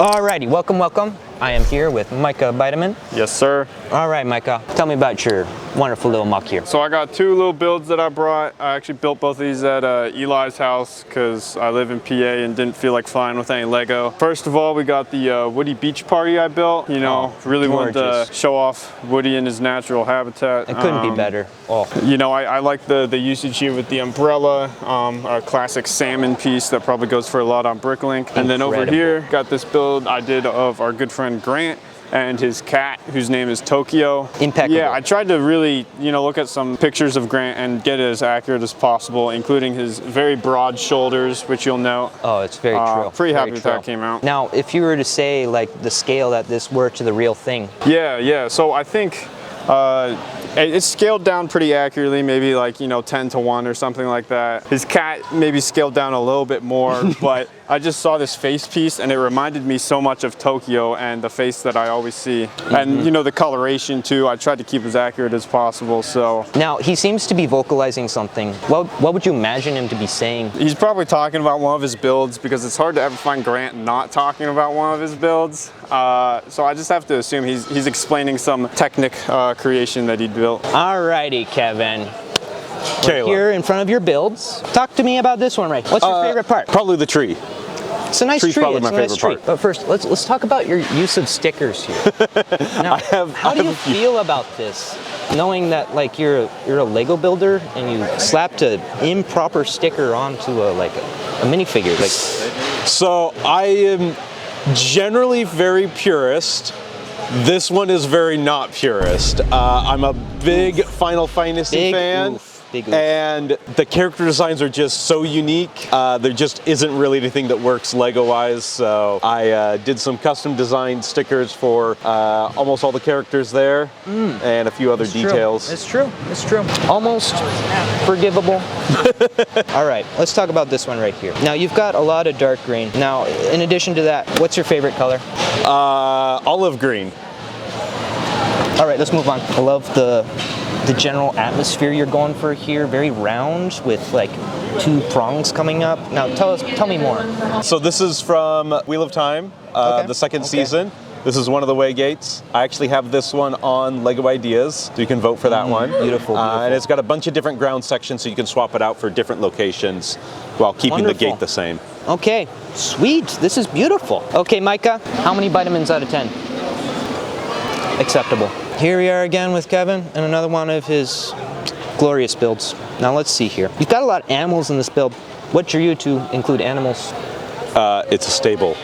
Alrighty, welcome. I am here with Micah Beideman. Yes, sir. All right, Micah, tell me about your wonderful little muck here. So I got two little builds that I brought. I actually built both of these at Eli's house because I live in PA and didn't feel like flying with any Lego. First of all, we got the Woody Beach Party I built. You know, really wanted to show off Woody in his natural habitat. It couldn't be better. Oh. You know, I like the usage here with the umbrella, a classic salmon piece that probably goes for a lot on Bricklink. And then over here, got this build I did of our good friend Grant and his cat, whose name is Tokyo. Impeccable. Yeah, I tried to really, look at some pictures of Grant and get it as accurate as possible, including his very broad shoulders, which you'll note. Oh, it's very true. Pretty happy with how it came out. Now, if you were to say, like, the scale that this were to the real thing. Yeah. So I think it's scaled down pretty accurately, maybe like, 10:1 or something like that. His cat maybe scaled down a little bit more, but I just saw this face piece and it reminded me so much of Tokyo and the face that I always see. And the coloration too, I tried to keep as accurate as possible, so. Now, he seems to be vocalizing something. What would you imagine him to be saying? He's probably talking about one of his builds because it's hard to ever find Grant not talking about one of his builds. So I just have to assume he's explaining some Technic creation that he built. Alrighty, Kevin. We're here in front of your builds. Talk to me about this one, right? What's your favorite part? Probably the tree. It's a nice tree. Probably my favorite part. But first, let's talk about your use of stickers here. Now, how do you feel about this? Knowing that like you're a Lego builder and you slapped an improper sticker onto a minifigure. So I am generally very purist. This one is very not purist. I'm a big Final Fantasy fan. Big oof. And the character designs are just so unique. There just isn't really anything that works Lego-wise, so I did some custom designed stickers for almost all the characters there, and a few other details. It's true. Almost forgivable. All right, let's talk about this one right here. Now, you've got a lot of dark green. Now, in addition to that, what's your favorite color? Olive green. All right, let's move on. I love the general atmosphere you're going for here, very round with like two prongs coming up. Now tell me more. So this is from Wheel of Time, the second season. This is one of the way gates. I actually have this one on Lego Ideas, so you can vote for that one. Beautiful. And it's got a bunch of different ground sections, so you can swap it out for different locations while keeping the gate the same. Okay, sweet. This is beautiful. Okay, Micah, how many Beidemans out of 10? Acceptable. Here we are again with Kevin and another one of his glorious builds. Now let's see here. You've got a lot of animals in this build. What drew you to include animals? It's a stable.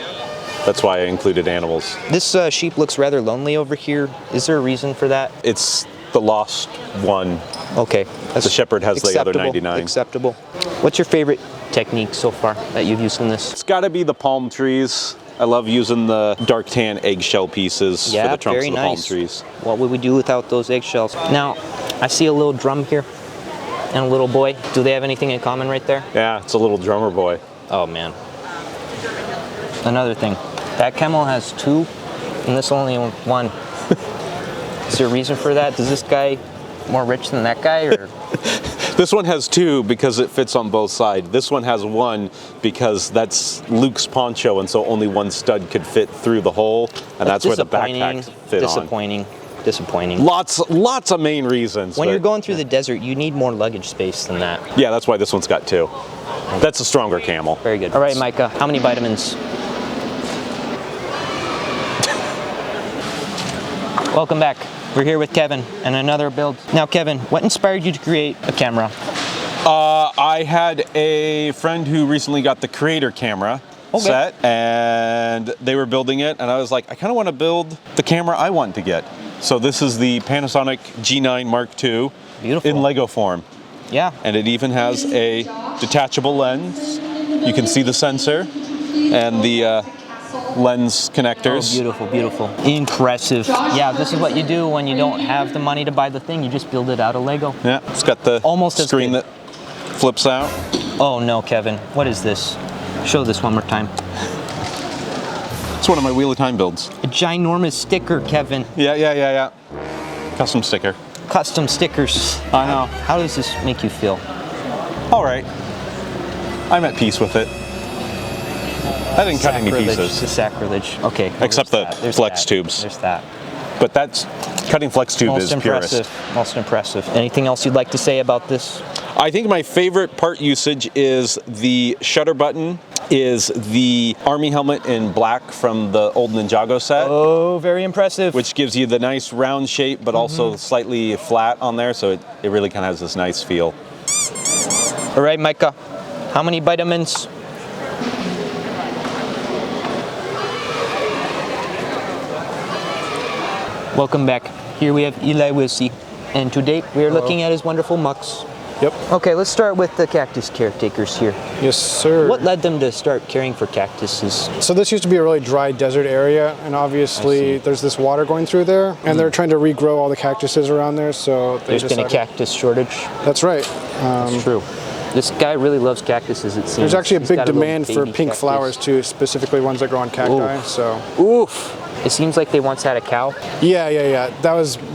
That's why I included animals. This sheep looks rather lonely over here. Is there a reason for that? It's the lost one. Okay. The shepherd has the other 99. Acceptable. What's your favorite technique so far that you've used in this? It's got to be the palm trees. I love using the dark tan eggshell pieces for the trunks of the palm trees. What would we do without those eggshells? Now, I see a little drum here and a little boy. Do they have anything in common right there? Yeah, it's a little drummer boy. Oh man. Another thing, that camel has two and this only one. Is there a reason for that? Is this guy more rich than that guy, or? This one has two because it fits on both sides. This one has one because that's Luke's poncho, and so only one stud could fit through the hole, and that's where the backpack fit on. Disappointing. Lots of main reasons. When you're going through the desert, you need more luggage space than that. Yeah, that's why this one's got two. That's a stronger camel. Very good. All right, Micah, how many Beidemans? Welcome back. We're here with Kevin and another build. Now, Kevin, what inspired you to create a camera? I had a friend who recently got the creator camera set, and they were building it, and I was like, I kind of want to build the camera I want to get. So this is the Panasonic G9 Mark II. Beautiful. In Lego form. Yeah. And it even has a detachable lens. You can see the sensor and the lens connectors. Oh, beautiful, beautiful. Impressive. Yeah, this is what you do when you don't have the money to buy the thing. You just build it out of Lego. Yeah, it's got the screen that flips out. Oh no, Kevin. What is this? Show this one more time. It's one of my Wheel of Time builds. A ginormous sticker, Kevin. Yeah. Custom sticker. Custom stickers. I know. How does this make you feel? All right. I'm at peace with it. I didn't cut any Sacrilege. pieces. It's sacrilege. Okay. well, Except the there's that. There's flex that. tubes. There's that. But that's cutting flex tube Most is impressive. purest. Most impressive. Anything else you'd like to say about this? I think my favorite part usage is the shutter button, is the army helmet in black from the old Ninjago set. Oh, very impressive. Which gives you the nice round shape, but also slightly flat on there, so it really kind of has this nice feel. All right, Micah. How many Beidemans? Welcome back. Here we have Eli Willsea, and today we are looking at his wonderful mucks. Yep. Okay, let's start with the cactus caretakers here. Yes, sir. What led them to start caring for cactuses? So this used to be a really dry desert area, and obviously there's this water going through there, and they're trying to regrow all the cactuses around there, so they There's been a cactus shortage. That's right. That's true. This guy really loves cactuses, it seems. There's actually a He's big got little demand for baby pink cactus. flowers too, specifically ones that grow on cacti. Oof. So Oof. It seems like they once had a cow. yeah.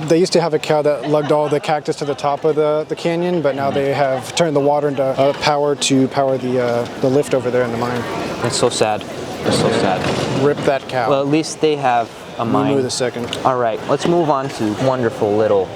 They used to have a cow that lugged all the cactus to the top of the canyon, but now they have turned the water into power to power the lift over there in the mine. It's so sad. It's so sad. Rip that cow. Well, at least they have a Moo mine. the second. All right, let's move on to wonderful little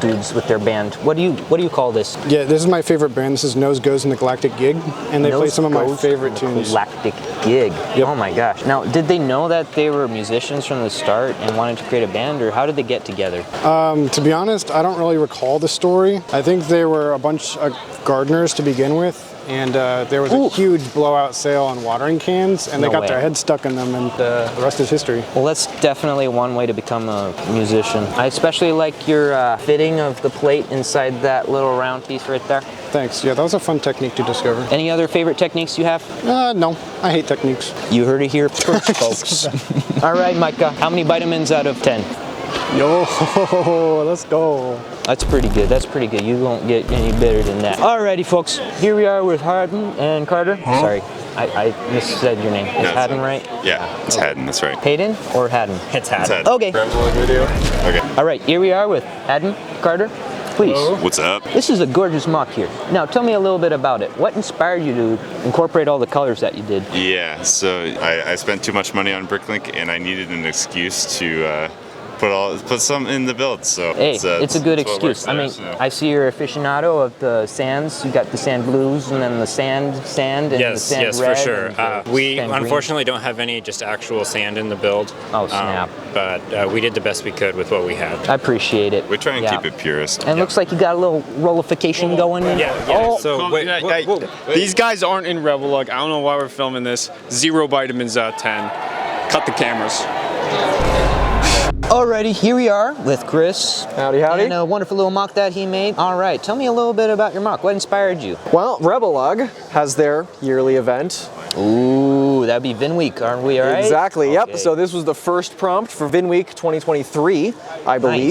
dudes with their band. What do you call this? Yeah, this is my favorite band. This is Nose Goes and the Galactic Gig, and they play some of my Goes favorite to the tunes. Galactic Gig. Yep. Oh my gosh. Now, did they know that they were musicians from the start and wanted to create a band, or how did they get together? To be honest, I don't really recall the story. I think they were a bunch of gardeners to begin with, and there was a huge blowout sale on watering cans, and they No got way. their heads stuck in them, and the rest is history. Well, that's definitely one way to become a musician. I especially like your fitting of the plate inside that little round piece right there. Thanks. Yeah, that was a fun technique to discover. Any other favorite techniques you have? No, I hate techniques. You heard it here first, folks. All right, Micah, how many Beidemans out of 10? Yo, let's go. That's pretty good. That's pretty good. You won't get any better than that. Alrighty, folks. Here we are with Haddon and Carter. Sorry, I missaid your name. Is Haddon right? Yeah, it's Haddon, that's right. Hayden or Haddon? It's Haddon. Okay. Okay. All right. Here we are with Haddon, Carter. Please. What's up? This is a gorgeous mock here. Now, tell me a little bit about it. What inspired you to incorporate all the colors that you did? Yeah, so I spent too much money on Bricklink and I needed an excuse to put some in the build. So Hey, it's a good that's what excuse. works I there, mean, so. I see you're aficionado of the sands. You got the sand blues and then the sand, and the Yes, sand yes, red. for sure. and the We sand green. unfortunately don't have any just actual sand in the build. Oh, snap. But we did the best we could with what we had. I appreciate it. We try and Yeah. keep it purest. And it looks like you got a little rollification going. Yeah. Oh, So wait, whoa. These guys aren't in RebelLUG. I don't know why we're filming this. 0 Beidemans out of 10. Cut the cameras. alrighty, here we are with Chris. Howdy, howdy. And a wonderful little mock that he made. All right, tell me a little bit about your mock. What inspired you? Well, RebelLUG has their yearly event. Ooh, that'd be Vin Week, aren't we? All right. Exactly, yep. Okay. So this was the first prompt for Vin Week 2023, I believe,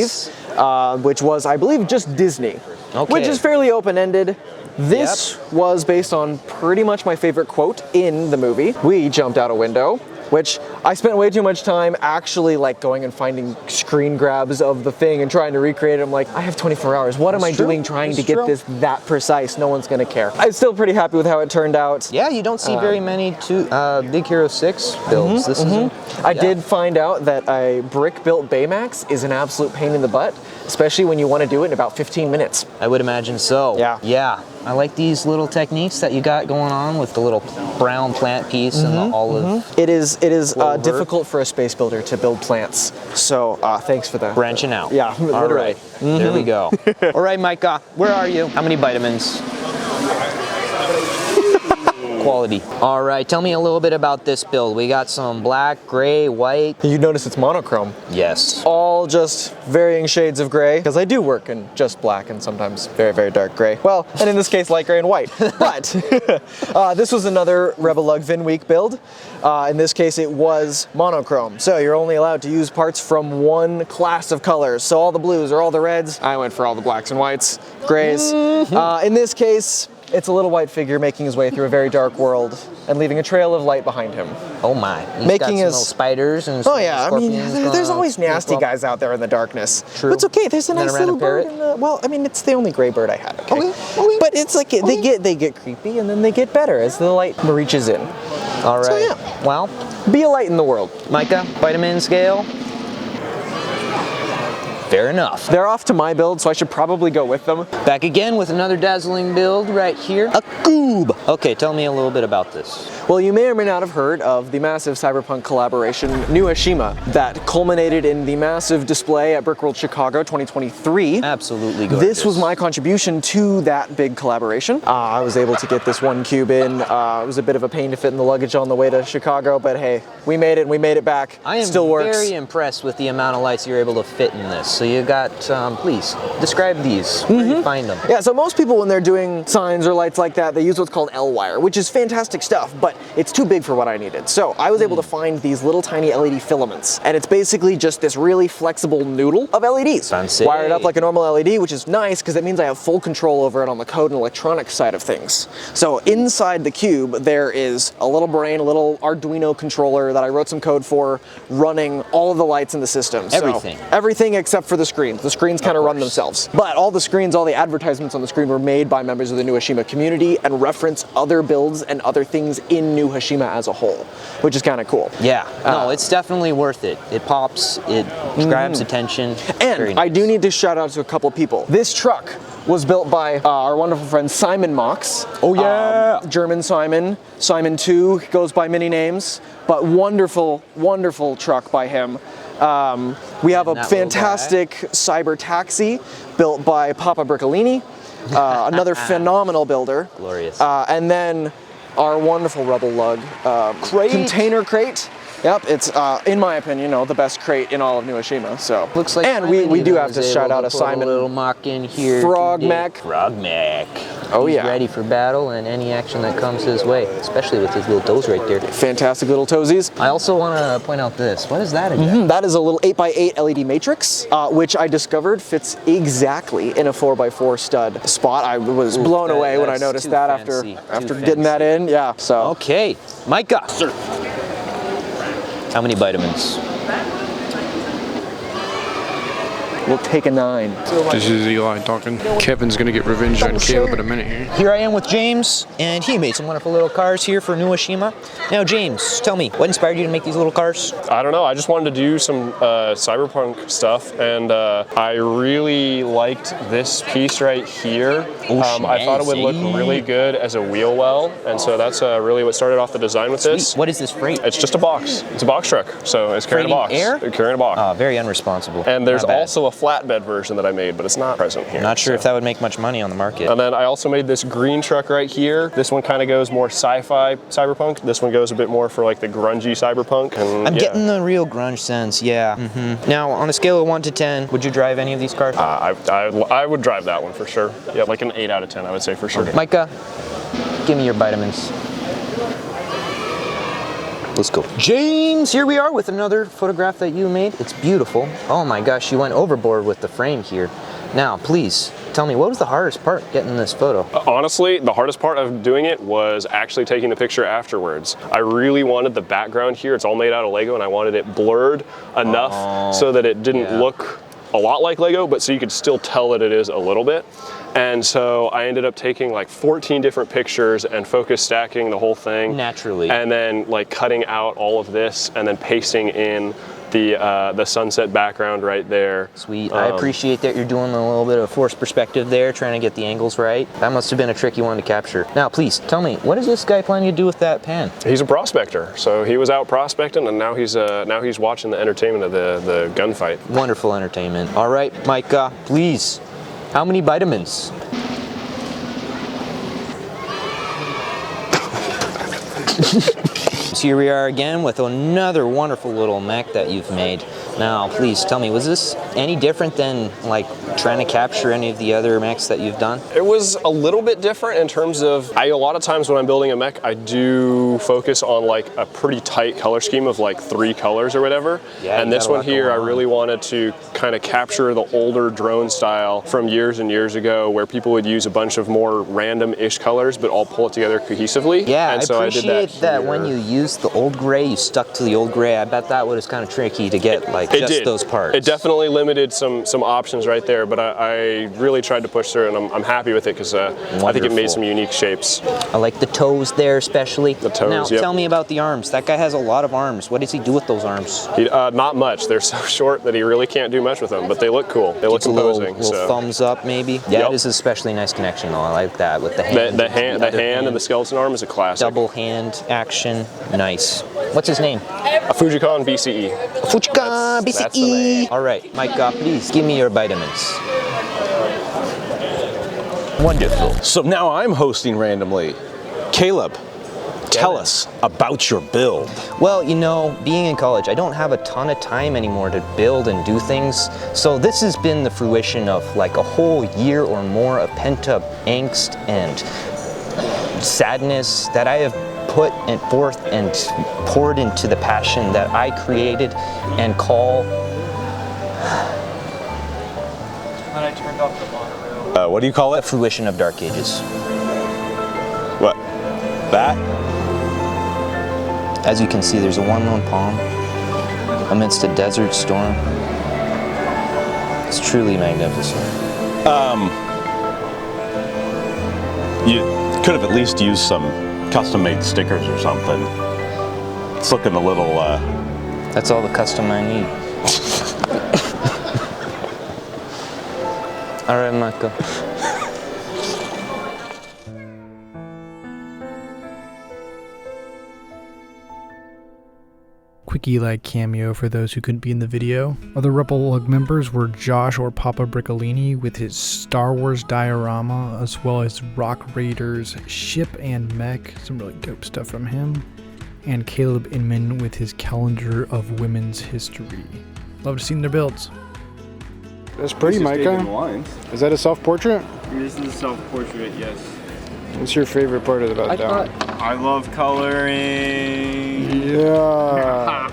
Nice. which was, I believe, just Disney, Okay. which is fairly open-ended. This was based on pretty much my favorite quote in the movie. We jumped out a window, which I spent way too much time actually like going and finding screen grabs of the thing and trying to recreate it. I'm like, I have 24 hours. What am I doing trying to get this that precise? No one's gonna care. I'm still pretty happy with how it turned out. Yeah, you don't see very many Big Hero 6 builds. This is I did find out that a brick-built Baymax is an absolute pain in the butt, especially when you want to do it in about 15 minutes. I would imagine so. Yeah. Yeah. I like these little techniques that you got going on with the little brown plant piece and the olive It is Clover. difficult for a space builder to build plants, so thanks for that. branching out. Yeah, All literally. right. There we go. All right, Micah, where are you? How many Beidemans? Quality. All right, tell me a little bit about this build. We got some black, gray, white. You notice it's monochrome. Yes. All just varying shades of gray, because I do work in just black and sometimes very, very dark gray. Well, and in this case, light gray and white. But this was another RebelLUG Vin Week build. In this case, it was monochrome. So you're only allowed to use parts from one class of colors. So all the blues or all the reds. I went for all the blacks and whites, grays. In this case, it's a little white figure making his way through a very dark world and leaving a trail of light behind him. Oh my. He's Making got some his- little spiders and Oh yeah, I mean, scorpions there's going always on. nasty guys out there in the darkness. True. But it's okay. There's a And then nice a random little bird. parrot? Well, I mean, it's the only gray bird I had. Okay. But it's like they get creepy and then they get better as the light reaches in. All right. So, yeah. Well, Be a light in the world. Micah, Beideman scale. Fair enough. They're off to my build, so I should probably go with them. Back again with another dazzling build right here. A cube. Okay, tell me a little bit about this. Well, you may or may not have heard of the massive cyberpunk collaboration New Hashima that culminated in the massive display at Brickworld Chicago 2023. Absolutely gorgeous. This was my contribution to that big collaboration. I was able to get this one cube in. It was a bit of a pain to fit in the luggage on the way to Chicago, but hey, we made it and we made it back. I am Still works. very impressed with the amount of lights you're able to fit in this. So you got, please, describe these. Where do you find them? Yeah, so most people when they're doing signs or lights like that, they use what's called L-wire, which is fantastic stuff, but it's too big for what I needed. So I was able to find these little tiny LED filaments, and it's basically just this really flexible noodle of LEDs. Fancy. Wired up like a normal LED, which is nice because it means I have full control over it on the code and electronics side of things. So inside the cube, there is a little brain, a little Arduino controller that I wrote some code for, running all of the lights in the system. Everything. So, everything except for the screens. The screens kind of run themselves. But all the screens, all the advertisements on the screen were made by members of the New Hashima community and reference other builds and other things in New Hashima as a whole, which is kind of cool. Yeah, no, it's definitely worth it. It pops, it grabs attention. And I do need to shout out to a couple people. This truck was built by our wonderful friend Simon Mox. Oh yeah! German Simon. Simon 2 goes by many names, but wonderful, wonderful truck by him. We have a fantastic cyber taxi built by Papa Briccolini, another phenomenal builder. Glorious. And then our wonderful RebelLUG container crate. Yep, it's in my opinion, the best crate in all of New Hashima. So looks like and we do have to shout out a put Simon a little mock in here. Frog Mech. Frog Mech. Oh He's yeah. ready for battle and any action that comes his way, especially with his little toes right there. Fantastic little toesies. I also want to point out this. What is that again? That is a little 8x8 LED matrix, which I discovered fits exactly in a 4x4 stud spot. I was blown away when I noticed that after getting that in. Yeah. So. Okay, Micah. Sir. How many Beidemans? We'll take a 9. This is Eli talking. Kevin's gonna get revenge on Caleb in a minute here. Here I am with James, and he made some wonderful little cars here for New Hashima. Now, James, tell me, what inspired you to make these little cars? I don't know, I just wanted to do some cyberpunk stuff, and I really liked this piece right here. I thought it would look really good as a wheel well, and so that's really what started off the design with this. What is this freight? It's just a box. It's a box truck, so it's carrying a box. Air? Carrying a box. Very unresponsible. And there's also a flatbed version that I made, but it's not present here. Not sure if that would make much money on the market. And then I also made this green truck right here. This one kind of goes more sci-fi cyberpunk. This one goes a bit more for like the grungy cyberpunk. And I'm getting the real grunge sense, yeah. Now, on a scale of 1 to 10, would you drive any of these cars? I would drive that one for sure. Yeah, like an 8 out of 10, I would say for sure. Okay. Micah, give me your Beidemans. Let's go. James, here we are with another photograph that you made. It's beautiful. Oh my gosh, you went overboard with the frame here. Now, please, tell me, what was the hardest part getting this photo? Honestly, the hardest part of doing it was actually taking the picture afterwards. I really wanted the background here. It's all made out of Lego, and I wanted it blurred enough so that it didn't look a lot like Lego, but so you could still tell that it is a little bit. And so I ended up taking like 14 different pictures and focus stacking the whole thing. Naturally. And then like cutting out all of this and then pasting in the sunset background right there. Sweet. I appreciate that you're doing a little bit of forced perspective there, trying to get the angles right. That must have been a tricky one to capture. Now, please tell me, what is this guy planning to do with that pan? He's a prospector, so he was out prospecting, and now he's watching the entertainment of the gunfight. Wonderful entertainment. All right, Micah, please. How many Beidemans? So here we are again with another wonderful little mech that you've made. Now, please tell me, was this any different than like trying to capture any of the other mechs that you've done? It was a little bit different in terms of, a lot of times when I'm building a mech, I do focus on like a pretty tight color scheme of like 3 colors or whatever. Yeah, and this one here, I really wanted to kind of capture the older drone style from years and years ago where people would use a bunch of more random-ish colors but all pull it together cohesively. Yeah, and so I appreciate that when you used the old gray, you stuck to the old gray. I bet that was kind of tricky to get like like just those parts. It definitely limited some options right there, but I really tried to push through it, and I'm happy with it because I think it made some unique shapes. I like the toes there especially. The toes, Now, yep. tell me about the arms. That guy has a lot of arms. What does he do with those arms? Not much. They're so short that he really can't do much with them, but they look cool. They look imposing. Little thumbs up maybe. Yeah, it is an especially nice connection though. I like that with the hand. The hand and the skeleton arm is a classic. Double hand action. Nice. What's his name? A Fujikon BCE. Fujikon BCE. That's the name. All right, Micah, please give me your Beidemans. Wonderful. So now I'm hosting randomly. Caleb, tell us about your build. Well, you know, being in college, I don't have a ton of time anymore to build and do things. So this has been the fruition of like a whole year or more of pent-up angst and sadness that I have put forth and poured into the passion that I created and call. When I turned off the monitor. What do you call The it? fruition of Dark Ages. What? That? As you can see, there's a one lone palm amidst a desert storm. It's truly magnificent. You could have at least used some custom-made stickers or something. It's looking a little, That's all the custom I need. All right, Micah. Quick Eli cameo for those who couldn't be in the video. Other RebelLUG members were Josh or Papa Briccolini with his Star Wars diorama, as well as Rock Raiders ship and mech, some really dope stuff from him, and Caleb Inman with his calendar of women's history. Love to see their builds. That's pretty, Micah. Is that a self-portrait? This is a self-portrait, yes. What's your favorite part about that one? I love coloring. Yeah.